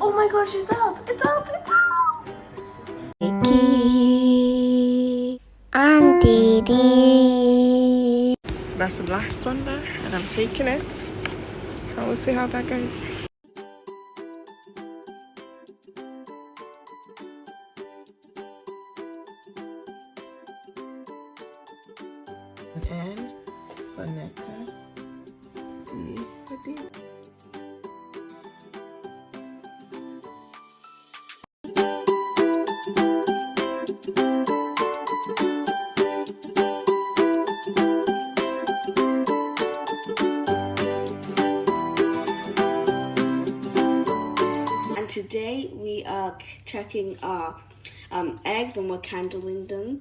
Oh my gosh, it's out! It's out! It's out! Nikki and Didi. So that's the last one there, and I'm taking it. And we'll see how that goes. N for Nika, D for D. And today we are checking our eggs and we're candling them.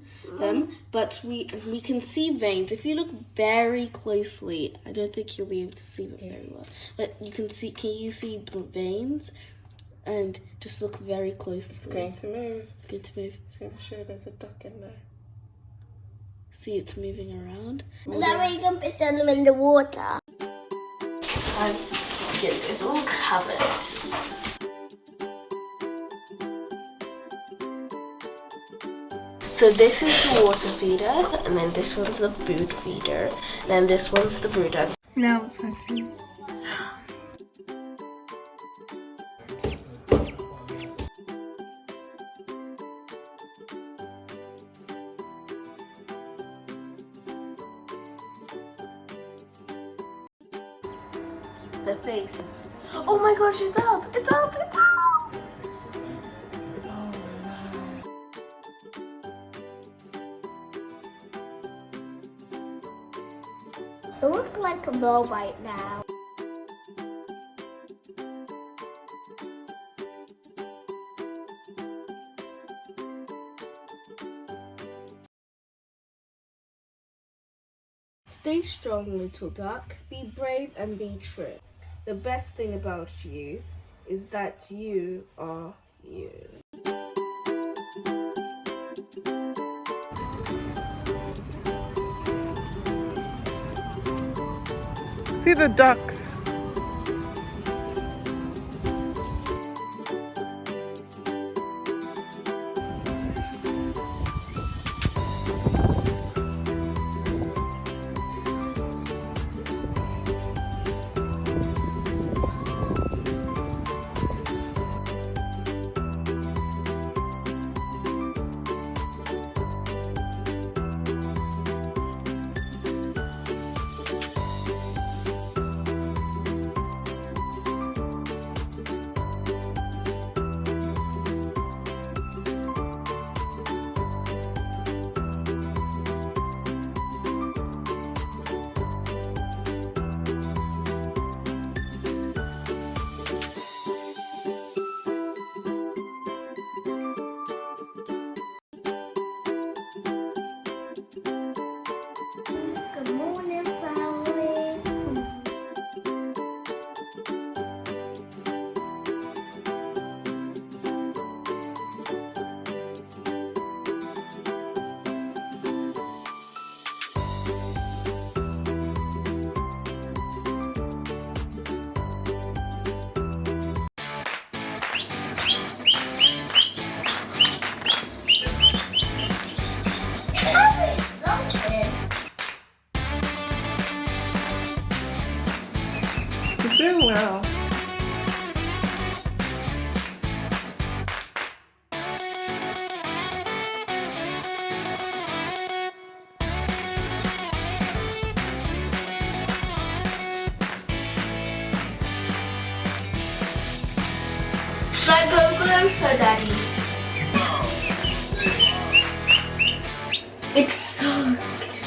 But we can see veins. If you look very closely, I don't think you'll be able to see them very well. But you can see. Can you see veins? And just look very closely. It's going to move. It's going to move. It's going to show there's a duck in there. See, it's moving around. And then we can put them in the water. It's time to get this all covered. So this is the water feeder, and then this one's the food feeder, and then this one's the brooder. Now it's happening. The face is... Oh my gosh, it's out! It's out! It's out! It looks like a bow right now. Stay strong, little duck. Be brave and be true. The best thing about you is that you are you. See the ducks. Good morning, Flowery. You're doing well. Should I go closer, Daddy? It's soaked.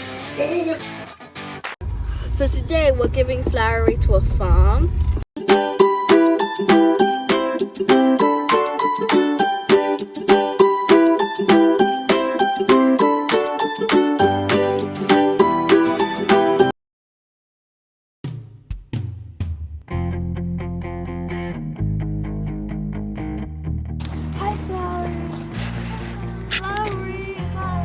So today we're giving Flowery to a farm. Hi, Flowery. Flowery, hi.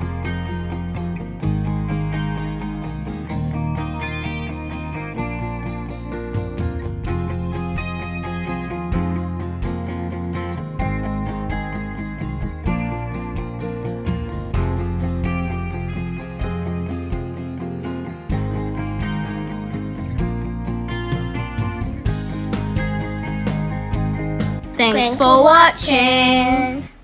Thanks for watching.